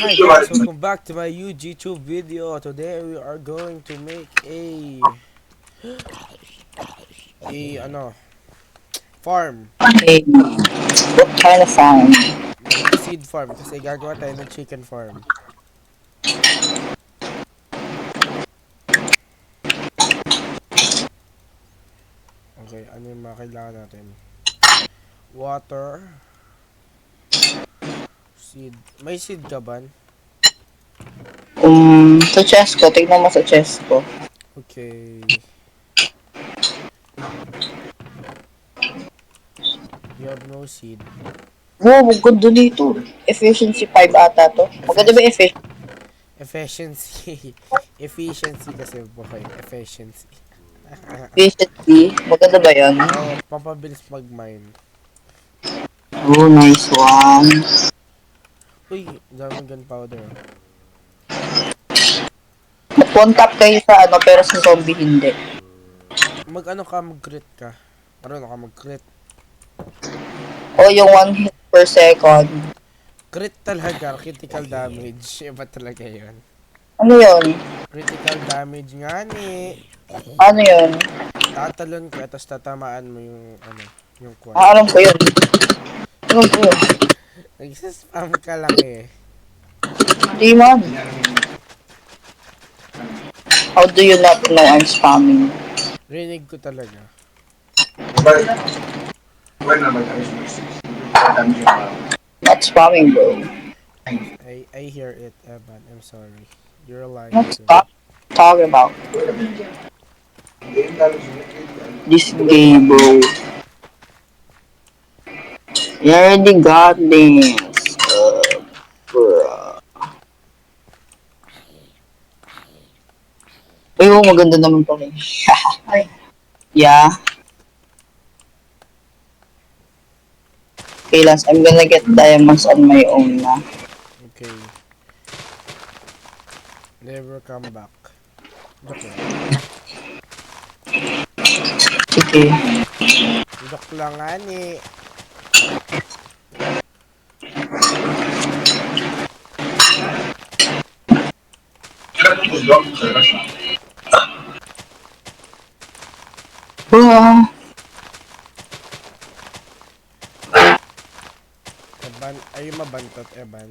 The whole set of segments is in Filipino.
Hi guys, welcome back to my YouTube video. Today we are going to make a farm. Okay. What kind of farm? Mag-seed farm kasi gagawa tayo ng chicken farm. Okay, ano yung mga kailangan natin? Water, seed. May seed ka ba? Sa chest ko. Tignan mo sa chest ko. Okay. You have no seed. Wow, maganda dito. Efficiency 5 ata to. Maganda ba Effic- efficiency? efficiency. Efficiency kasi boy. Efficiency. Maganda ba yan? Oh, pampabilis mag-mine. Oh, nice one. Uy, daming gunpowder. One tap kayo sa ano, pero sa zombie hindi. Mag-ano ka, mag-crit ka. Marunong ka mag-crit. O yung 1 hit per second. Crit talaga, critical damage. Iba talaga yun. Ano yun? Critical damage nga ni. Ano yun? Tatalon ka, tapos tatamaan mo yung quad. Alam ko yun. Alam ko yun. Nagsispam ka lang eh. Di man. How do you not know I'm spamming? Rinig ko talaga. Not spamming, bro. I hear it, Evan. I'm sorry. You're lying Not to me. stop talking about this game, bro. You already got this. Bro. Uy, oh, maganda naman pala. Yeah. Okay, Lance, I'm gonna get diamonds on my own na. Okay. Never come back. Joke lang. Sige. Joke lang nga ni. Ah, Evan, ay mabantot, Evan.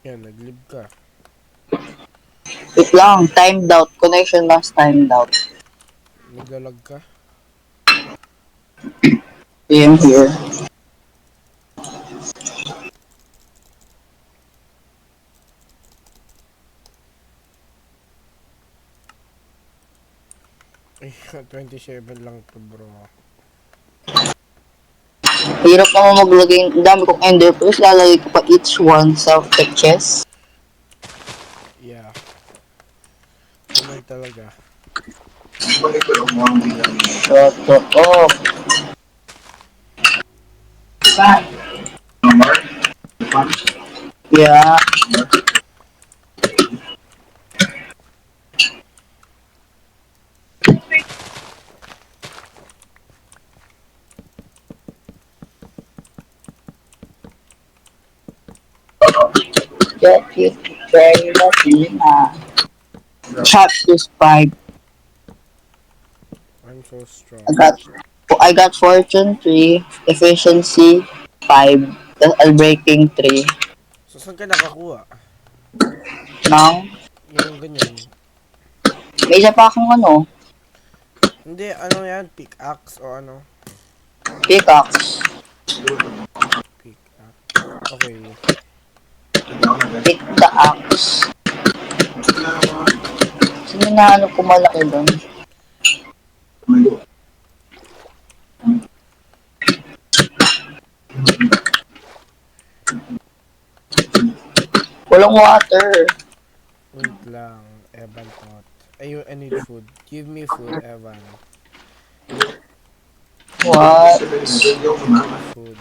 Yan, nag-live ka. wait lang. Timed out. Connection lost timed out. Naglalag ka. I am here. Ay, 27 lang to bro. Hirap naman maglagay. Ang dami kong ender pearls. Lalagay ko pa each one sa chest. Yeah. Pinoy talaga. Shut up. Yeah. Get you very lucky. Chapter 5. I'm so I strong. got I got fortune 3, efficiency 5, breaking 3. So, saan ka nakakuha? Now, Yung ganyan. may isa pa akong ano, Hindi, ano yan? Pickaxe o ano? pickaxe. Pickaxe. Okay. Pick the axe. Sino na ano ko malaki doon? Walang water. Wait lang. Evan thought. I need food. Give me food, Evan. What? Give me food.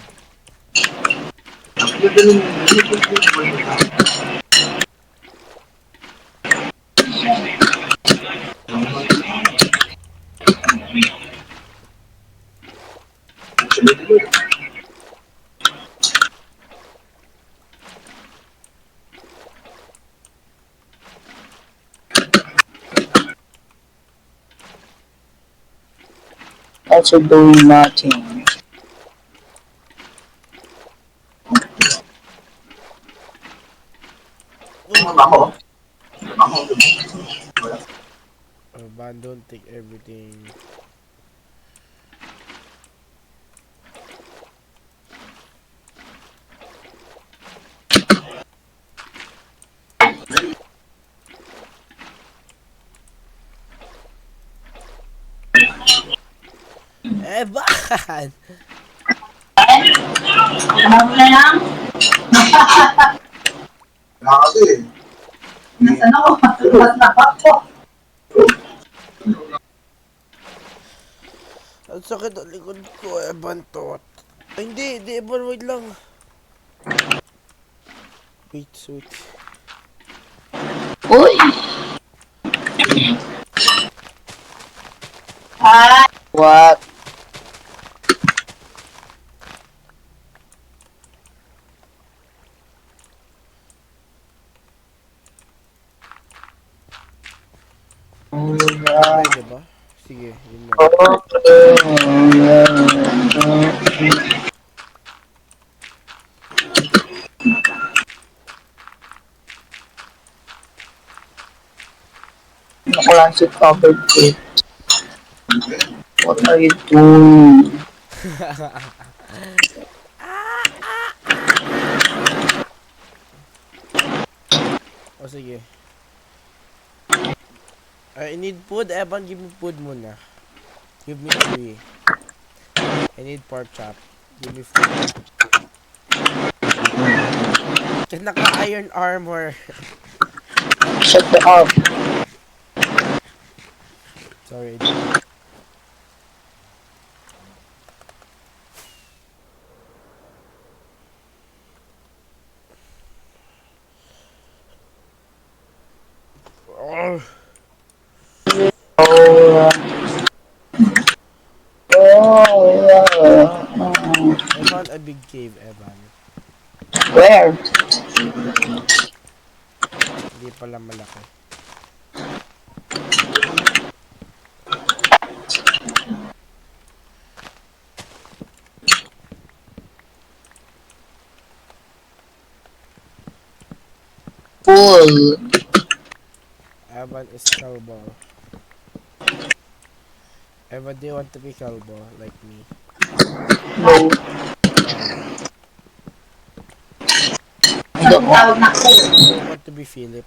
also doing nothing. Oh, Urban, don't take everything. Evan! Ano na lang? Wala kasi. Nasaan ako? Mas ako. Ang sakit ang likod ko, Evan tot. Ay, hindi, Evan, wait lang. Wait. Uy! Ah! What? Pwede ba? Sige, yun muna. Classic covered it. What are you doing? O sige. I need food, Evan, give me food muna. Give me 3. I need pork chop. Give me food. Naka-iron armor. Shut the up. Sorry. Oh, Oh, I found a big cave, Evan. where? Hindi pala malaki. Full. Evan is Calbo. Evan, do you want to be Calbo like me? No. Why? I don't want. You don't want to be Philip?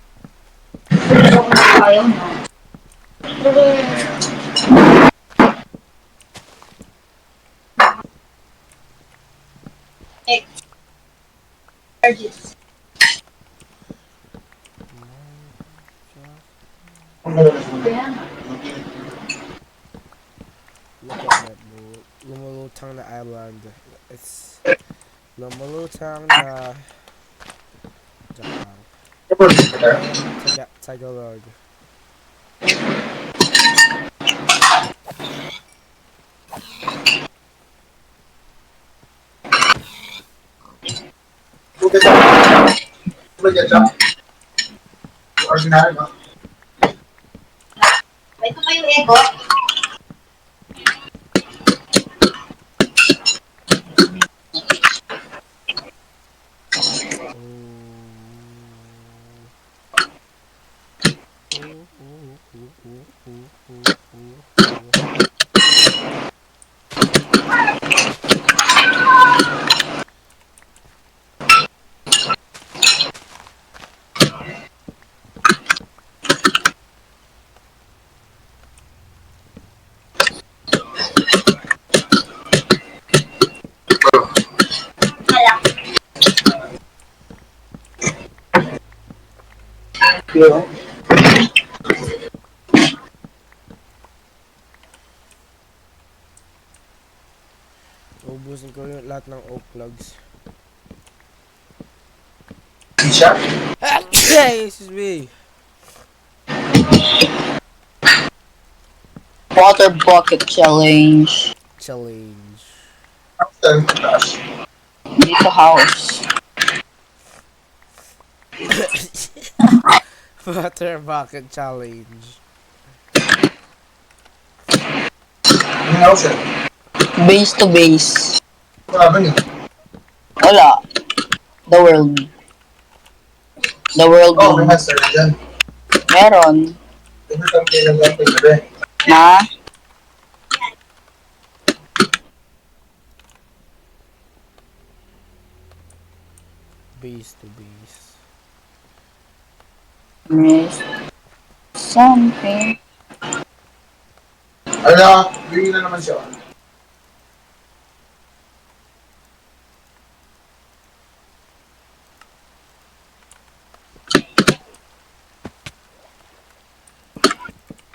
Look at that, bro. Lumulutang na island. It's lumulutang na Japan. I am Tagalog. Ito kayo, Ego. Yeah. Ubusin ko yung lahat ng oak logs. Excuse me. Water bucket challenge. Challenge. Dito house. Water bucket challenge. Ano Base to base. Sabi niya. Wala. The world. The world. Oh, may master na dyan. Meron. Hindi kami kailan lang pwede. Na? Base to base. Miss something. Ala, bigyan na naman siya.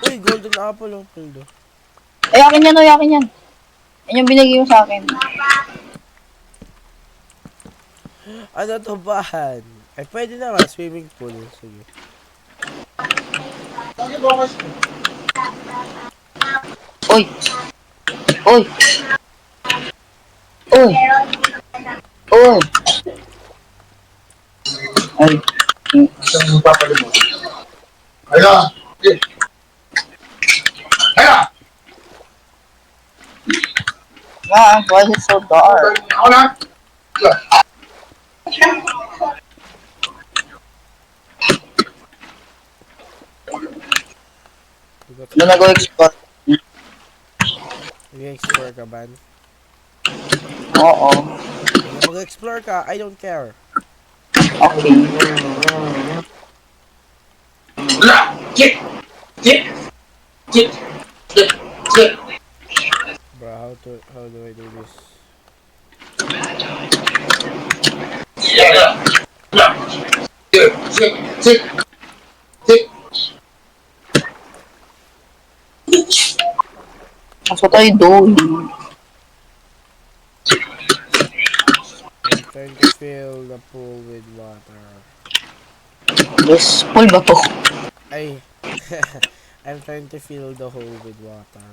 Uy, golden apple oh, Pildo. Ay, akin yan, akin yan. Yan yung binigay mo sa akin. Ano to bahan? Ay, pwede naman, swimming pool. Sige. Bakit ba kasi? Uy! Uy! Uy! Uy! Ay. Isang magpapalimot. Ala! Eh! Ala! Man, why is it so dark? Ako na! Ala! Doon na go explore. Mag-explore ka, Ban? Oo. Kung mag-explore ka, I don't care. Okay. Ala! Get! Get! Get! Get! Get! Bro, how do I do this? Ala! Ala! Get! Get! Get! Get! That's what I do. I'm trying to fill the pool with water. This pool ba to? Ay, I'm trying to fill the hole with water.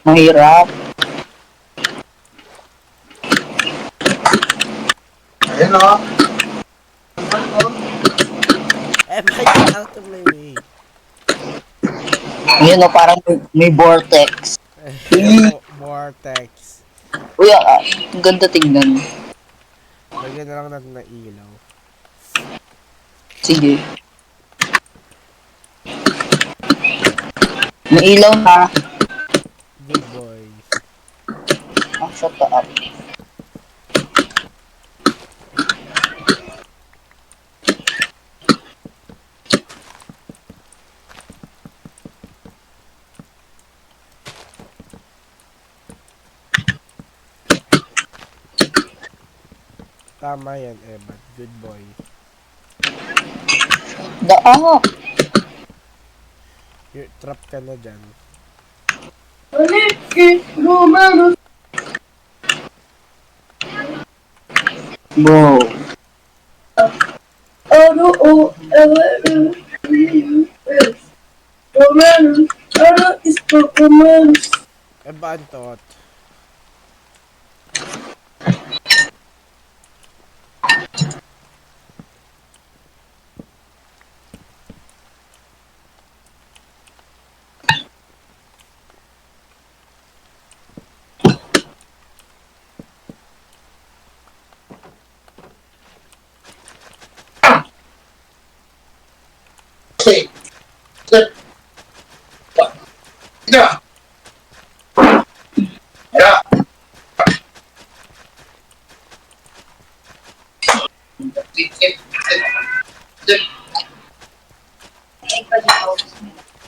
Mahirap. Ayan na! Get out of my way. Yun o, parang may vortex. Vortex. Uy, ang ganda tingnan. Lagyan na lang natin ng ilaw. Sige. May ilaw na. Good boy. Ah, shut up. Tama yan, Evan. Good boy. Ah! You're trap ka na dyan. Bro. Evan tot. Get! Get! Ala! Ala!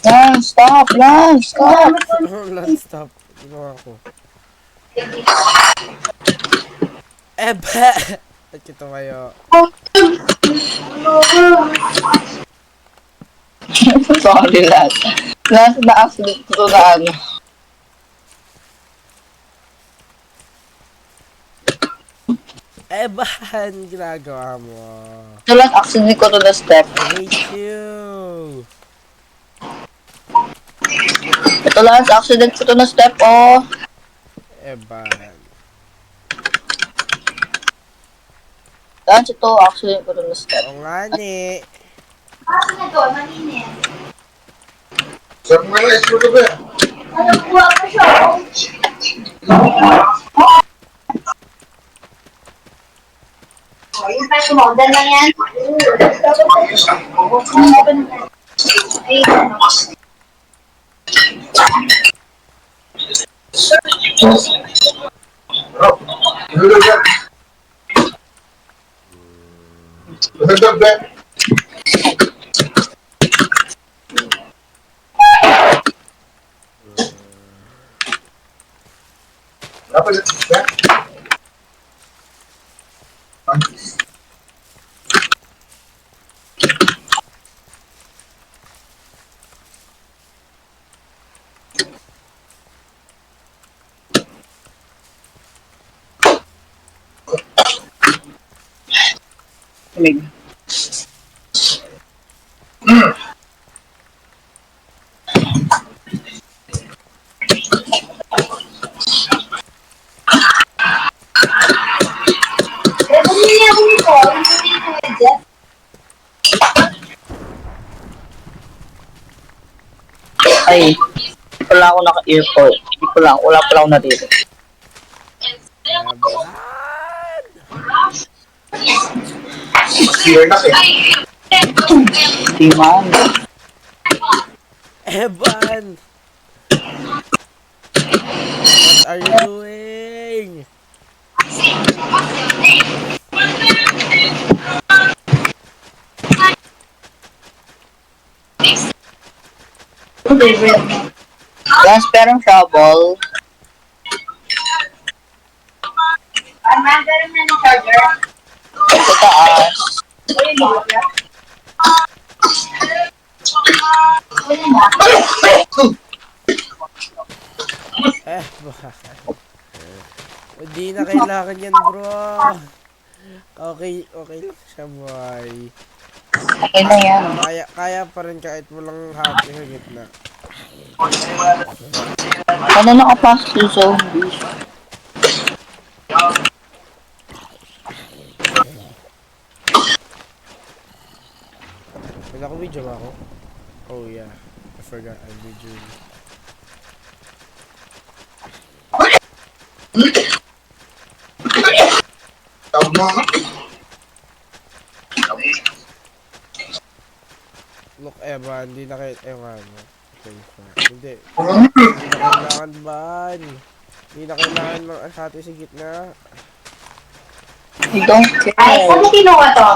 Lan, stop! Lan, stop! Let's stop. Ginawa ko. Eba! At ito kayo. Sorry, Lan. Lan, na-accident ko na ano. Eban! Ginagawa mo. So, Lan, accident ko to the step. I hate you. Ito, Lan, accident ko to na step, oh. Eban. Lan, ito, accident ko to na step. O nga ni. Sarap nga na, explore ka ba? Yung pa sumodal lang yan. Lamig. Ay, hindi pala ako naka-earpod. Hindi ko lang, wala pala ako naririnig. Eban! Clear na eh. Di man. Eban! What are you doing? Last perang trouble. Sa taas. Eban! Hindi na kailangan yan, bro. Okay, okay lang siya, boy. Okay na yan. Kaya pa rin kahit walang hati sa gitna. Ano nakapasok sa zombies? Wala ko video ba ako? Oh yeah, I forgot I'm videoing. Tawag mo ako. Look, Evan, hindi na kayo, Evan. Okay, hindi. Hindi na kailangan ban. Hindi na kailangan mga hati sa gitna. I don't care. Saan mo kinuha to?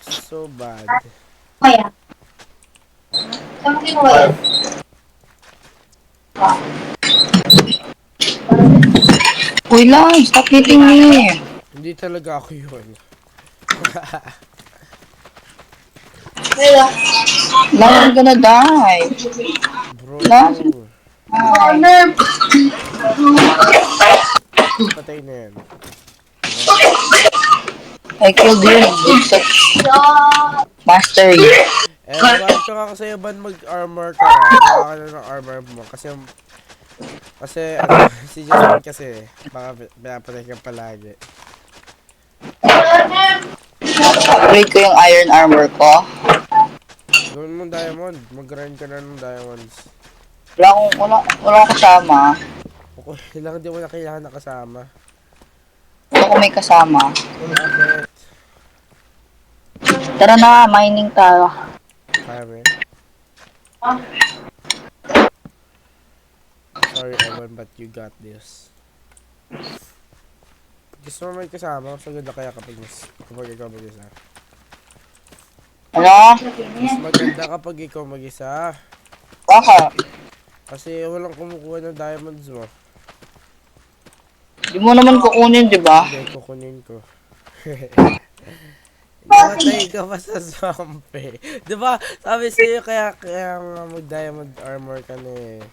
It's so bad. Kaya? Saan mo kinuha to? Uy lang, stop hitting me. Hindi talaga ako yun. Wala. Now I'm gonna die. Bro, Corner. patay na yan. I killed him with such mastery. Evan, ito nga kasi Evan mag-armor ka. Kaya ka na ng armor mo. Kasi ano, si Jasmine kasi, baka pinapatay ka palagi. Upgrade ko yung iron armor ko. Gawin mo diamond. Mag-grind ka na ng diamonds. Wala akong kasama. Okay lang, di mo na kailangan nakasama. Wala ko may kasama. Bakit? Tara na, mining tayo. Kaya mo Sorry Evan, but you got this. Gusto mo may kasama? Mas maganda kaya kapag ikaw mag-isa. Ano? Mas maganda kapag ikaw mag-isa. Baka. Kasi walang kumukuha ng diamonds mo. Di mo naman kukunin, di ba? Hindi, kukunin ko. Namatay ka pa sa zombie. Diba? Sabi sa'yo, kaya nga mag-diamond armor ka na eh.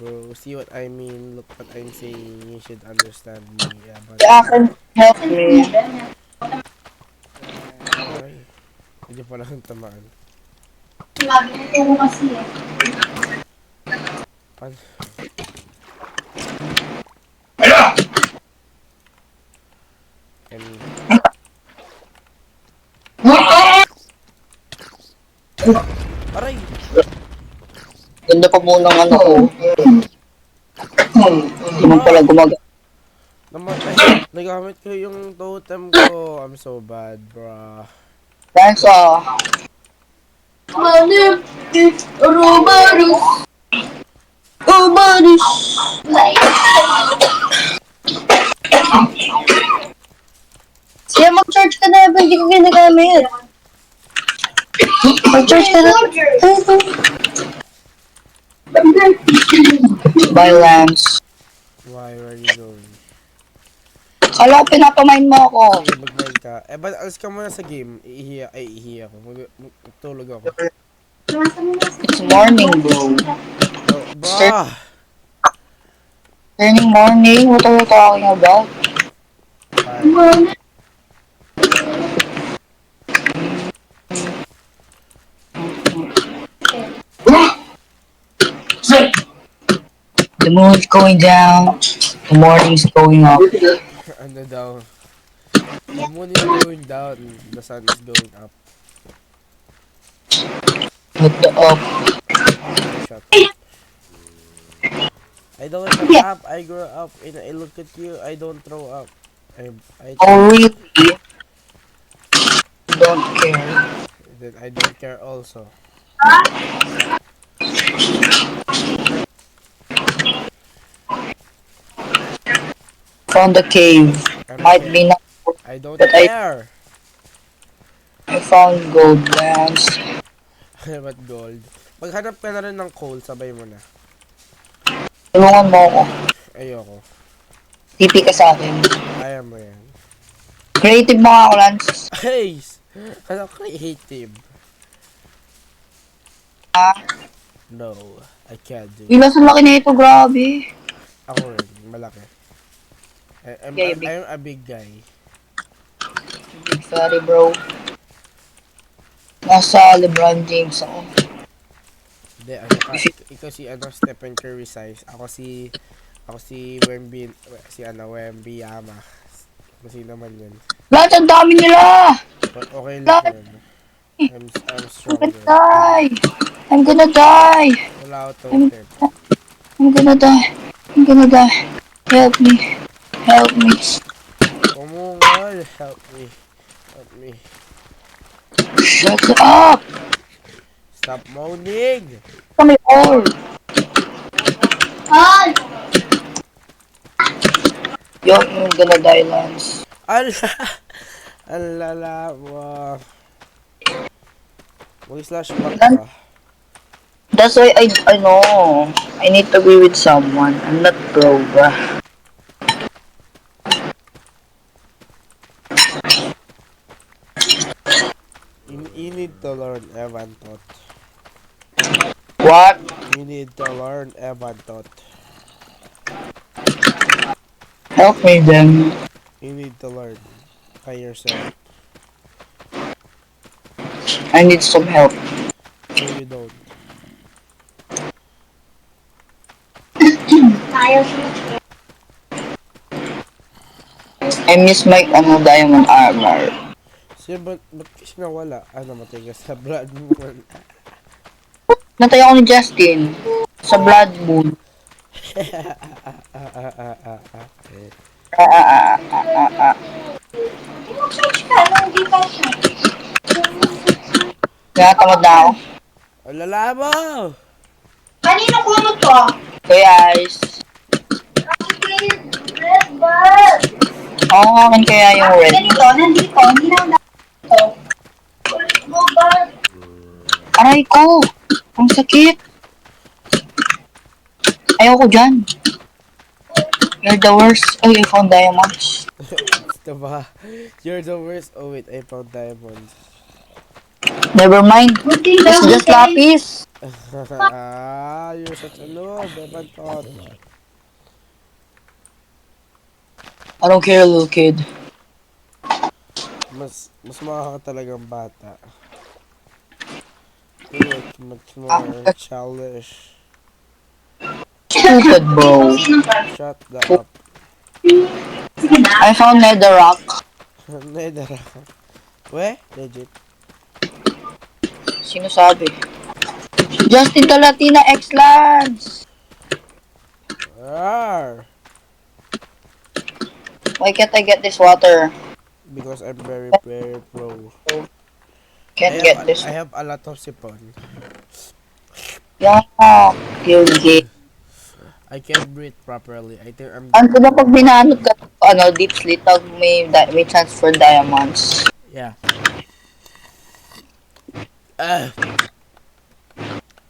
Bro, see what I mean? Look what I'm saying. You should understand me. Yeah, but... Yeah, can help me. Ay, hindi pala ang tamaan. Lagi mo kasi eh. Pan... And... Aray! Ganda pa muna ng ano ko. Hindi mo pala gumagana. Namatay. Nagamit ko yung totem ko. I'm so bad, bro. Thanks, Manip, Robarus. Umaris! Siya, mag-charge ka na, hindi ko ginagamit. Mag-charge ka na. Bye, Lance. Why were you going? Kala ko pinapamain mo ako. Sige, mag-mind ka. Eh, ba't alis ka muna sa game? Iihi ako. Magtulog ako. It's morning, bro. Oh, bro! Turning morning? What are you talking about? Fine. The moon's going down. The morning's going up. Ano daw? The moon is going down. The sun is going up. What the up? Shut up. I don't shut up. I grow up and I look at you. I don't throw up. I Oh, really? You don't care. then I don't care also. Found the cave. I'm Might care. be not, I don't but care. I found gold, Lance. What gold? Maghanap ka na rin ng coal, sabay mo na. Tulungan mo ako. Ayoko. TP ka sa akin. Kaya mo yan. Creative mo nga ako, Lance. Hey! Ano creative? Ah, No, I can't do it. bilas ang laki na ito, grabe. Ako rin, malaki. I'm a big guy. Big sorry, bro. Nasa LeBron James ako. Hindi, ano ka? Ikaw si Stephen Curry size. Ako si Wemby, Wemby Yama. Kasi naman yun. Lance, ang dami nila! But okay lang yun. I'm I'm gonna stronger. die! I'm gonna die! Wala ako totem. I'm gonna die! I'm gonna die! Help me! Help me! Kumungal! Help me. Help me. Shut up! Stop moaning! Kami all! Ay! Yo, I'm gonna die, Lance. Alala mo. Mag-slash back ka. That's why I know. I need to be with someone. I'm not pro, bruh. You need to learn Evan Tot. What? You need to learn Evan Tot. Help me then. You need to learn by yourself. I need some help. No, you don't. Ayaw siya. I miss my diamond armor. Siya ba't kasi nawala? Namatay ka sa blood moon. Natay ako ni Justin. Sa Blood Moon. Mag-search ka, hindi pa siya. Kaya tamad na ako. Alala mo! Kanino kuno to? Kaya guys. Red bar. Oo nga akin kaya yung red. Ganito, nandito, hindi na ito. Red bar. Aray ko! Ang sakit! Ayoko dyan. You're the worst. Oh, I found diamonds. Diba? You're the worst. Oh wait, I found diamonds. Never mind. Good thing It's daw, just lapis. You're such a noob, Evan Tot. I don't care, little kid. Mas makaka talagang bata. You're like much more childish. Stupid, bro. Shut the up. Sige na. I found netherrack. Nedara. We? Legit. Sino sabi? Justin Talatina X Lance. Arr! Why can't I get this water? Because I'm very, very pro. Can't get this. I have a lot of sipon. Yeah. Okay. I can breathe properly. I think I'm Ano ba pag binanot ka, ano, deep sleep, tag may chance for diamonds. yeah.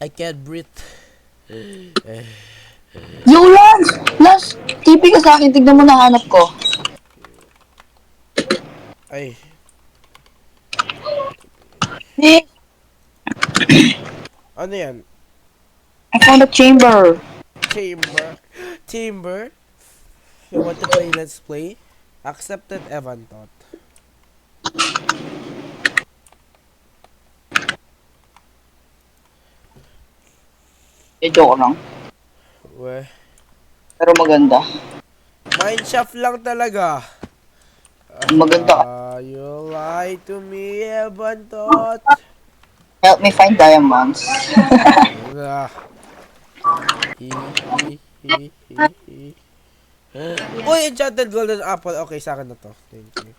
I can't breathe. Yo, Lance! Lance! TP ka sa akin, tignan mo na hanap ko. Ay, Eh, ano yan? I found a chamber. Chamber? You want to play Let's Play? Accepted Evan thought. Joke lang. Weh. Pero maganda. Mineshaft lang talaga. Maganda. You lie to me, Evan thought. Help me find diamonds. Ah. Hi. Uy, enchanted golden apple. Okay, sa akin na to. Thank you.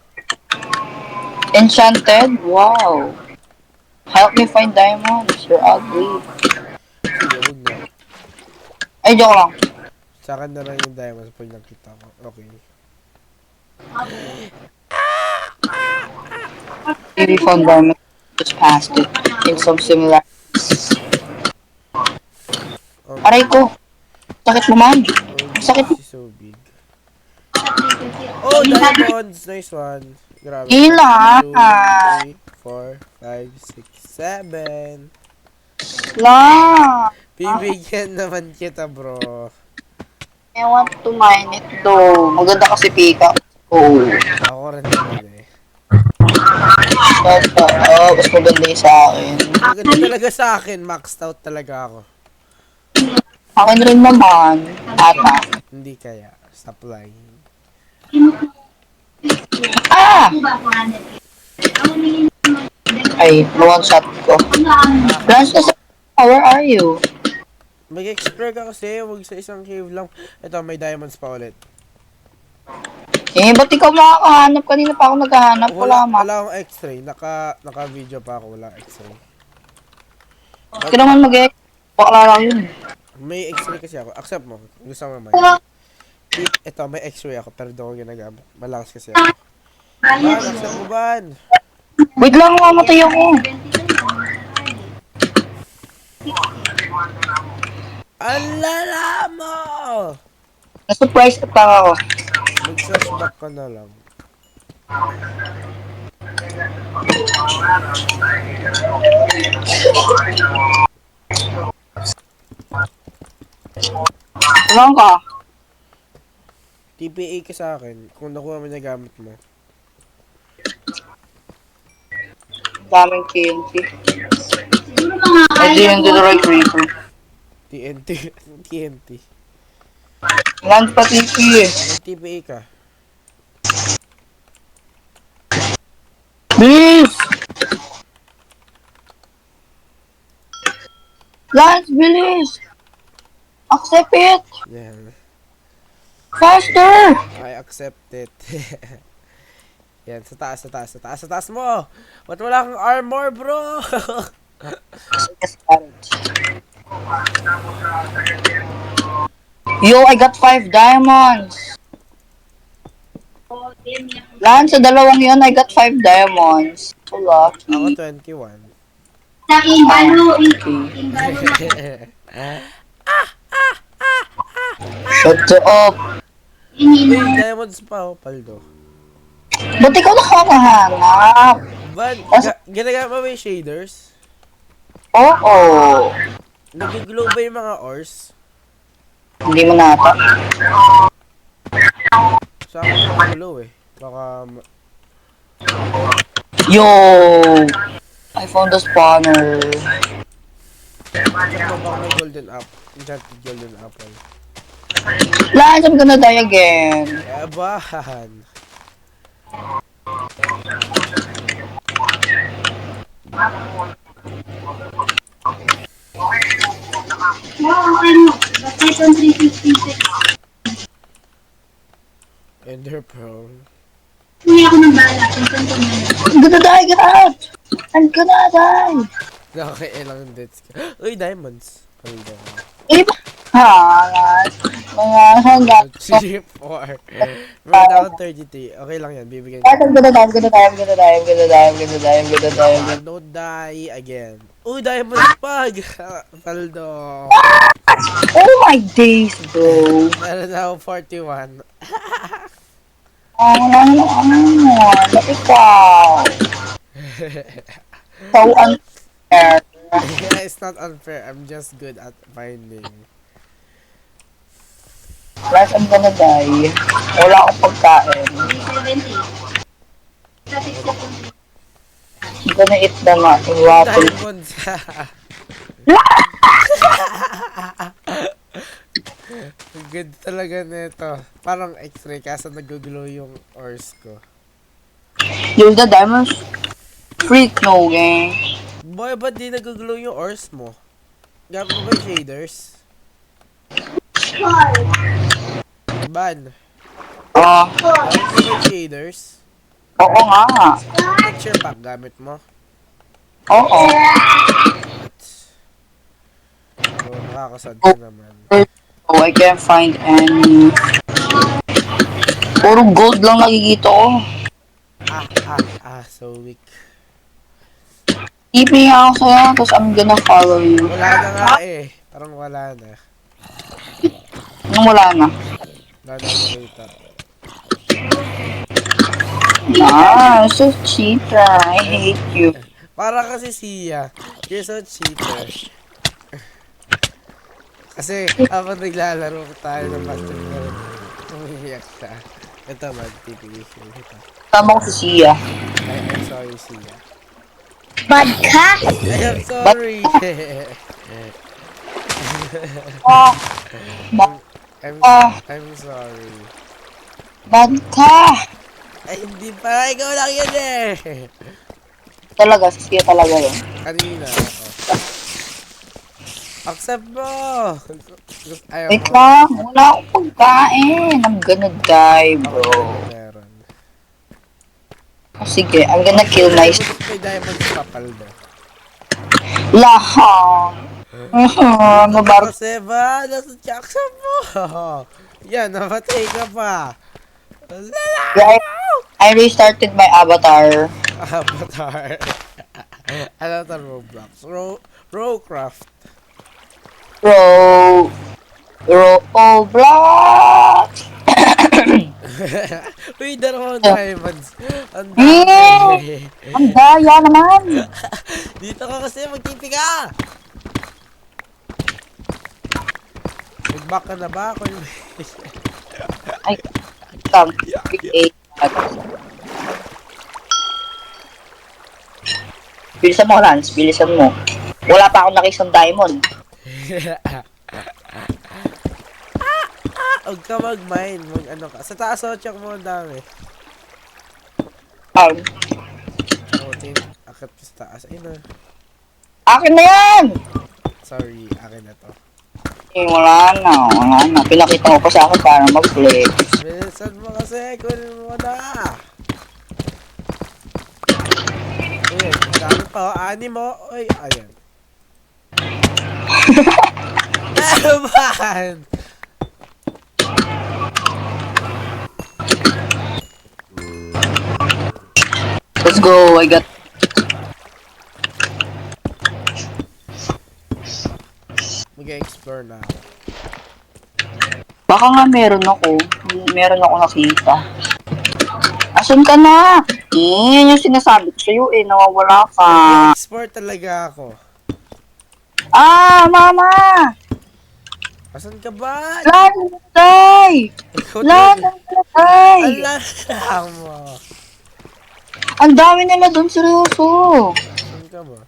Enchanted? Wow. Help me find diamonds. You're ugly. Sige, huwag na. Ay, joke lang. Sa akin na lang yung diamonds pag nakita ko. Okay. We found diamonds. Just passed it. In some similar. Okay. Aray ko. Sakit mo man. Sakit. This is so big. Oh, diamonds! Nice one. Grabe. Ilan? 2, 3, 4, 5, 6, 7. La. Bibigyan naman kita, bro. I want to mine it though. Maganda kasi pika. Oh. Ako rin naman eh. Mas maganda yung sa akin. Maganda talaga sa akin. Maxed out talaga ako. Akin rin naman. Ata. Hindi kaya. Stop lying. Ah! Ay, one shot ko. Lance, where are you? Mag-explore ka kasi. Huwag sa isang cave lang. Ito, may diamonds pa ulit. Eh, ba't ikaw makakahanap? Kanina pa ako naghahanap. Wala ma. Wala akong x-ray. Naka-video pa ako. Wala x-ray. Bakit naman mag-e- Bakla lang yun. May x-ray kasi ako. Accept mo. Gusto mo naman. Ito, may x-ray ako. Pero doon ko ginagamit. Malakas kasi ako. Ban, accept mo, Ban. Wait lang, mamatay ako. Ang lala mo! Na-surprise ka pa ako. Mag-flashback ka na lang. Anong ka? TPA ka sa akin. Kung nakuha mo na gamit mo. Daming TNT. Ay, di yung Detroit Reaper. TNT. TNT. Land pa TP eh. Mag-TPA ka. Bilis! Lance, bilis! Accept it! Yan. Faster! I accept it. Yan, sa taas mo! Ba't wala kang armor, bro? Yo, I got 5 diamonds! Lance, sa dalawang yun, I got 5 diamonds. So lucky. Ako 21. Saking ano, Shut up! Uy, diamonds pa, oh, paldo. Ba't ikaw nakakahanap? Ban, ginagamit mo ba yung shaders? Oo. Nag-glow ba yung mga ores? Hindi mo nata. Sa akin nag-glow eh. Baka... Yo! I found the spawner. Check mo baka may golden apple. Enchanted golden apple. Lance, I'm gonna die again. Eban! wow, ano, bakit ang 356? Ender Pearl. Hindi ako ng bala. Pinsan ko na. I'm gonna die, get out! I'm gonna die! Nakakailang deaths ka. Uy, diamonds. Uy, diamonds. Iba! Ha, mga hanggang. Cheap or... Meron ako 33. Okay lang yan, bibigyan ko. I'm gonna die, I'm gonna die, I'm gonna die, I'm gonna die, I'm gonna die, I'm gonna die, I'm gonna Don't die again. Uy, diamonds pa! Paldo. Oh my days, bro! Meron na ako 41. Ikaw! So unfair. It's not unfair. I'm just good at finding. Plus, I'm gonna die. Wala akong pagkain. 70. Sa 60. I'm gonna eat the rotten. Diamonds. Good talaga nito. Parang x-ray kaso nag-glow yung ores ko. You're the diamonds freak, no game. Boy, ba't di nag-glow yung ores mo? Gamit mo ba yung shaders? Ban. Ah, Gamit mo ba yung shaders? oo nga. Texture pack gamit mo? Oo. Oh, nakakasad ka naman. Oh, I can't find any. Puro gold lang nakikita ko. So weak. TP nga ako sa'yo, tapos I'm gonna follow you. Wala na nga eh. Parang wala na. Anong wala na? Wala na makita. Ah, so cheater. I hate you. Para kasi siya. You're so cheater. Kasi habang naglalaro tayo ng basketball, umiiyak siya. Ito mag-TPation ito. Tama ko si Sia. I'm sorry, Sia. Bad ka? I am sorry. Oh, I'm sorry. bad ka. Ay, hindi pa. Ikaw lang yun eh. Talaga, si Sia talaga yun. Kanina. Oh. Accept mo. Ayaw Wait mo. lang, wala akong pagkain. I'm gonna die, bro. Meron. Oh, sige, I'm gonna kill my May diamonds kapal ba? lahat. Mabar. Kasi ba? Nasa accept mo. Yan, namatay ka pa. I restarted my avatar. Avatar. Ano to Roblox? Rowcraft. Roblox. Uy, dalawang diamonds. Ang dami. Ang daya naman. Dito ka kasi, magtipi ka. Nag-back ka na ba? Ay, come. Bilisan mo, Lance. Bilisan mo. Wala pa akong nakisang diamond. Huwag ka mag-mine. Mag-ano ka. Sa taas, check mo ang dami. Akit ka sa taas. Ay na. Akin na yan! Sorry, akin na to. Eh, wala na. Pinakita mo pa sa akin para mag-flex. Bilisan mo kasi. Kunin mo na. Ayan, dami pa. Ani mo. Uy, ayan. Ewan! Let's go, I got... Mag-explore na ako. Baka nga meron ako nakita. Asan ka na? Yan yung sinasabi ko sa'yo eh, nawawala ka. Explore talaga ako. Ah, mama! Asan ka ba? Lan, tay! Lan, tay! Alam mo. Ang dami nila doon, seryoso. Asan ka ba?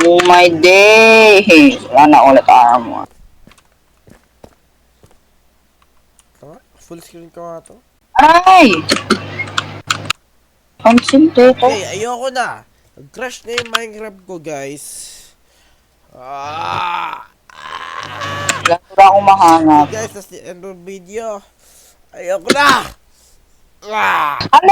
Oh my day! Wala na ulit armor. Full screen ko nga to. Ay! Pansin to. Okay, ayoko na. Nag-crash na yung Minecraft ko, guys. Ah! Ganito na akong mahanap. Guys, that's the end of video. Ayoko na! Ah! Ano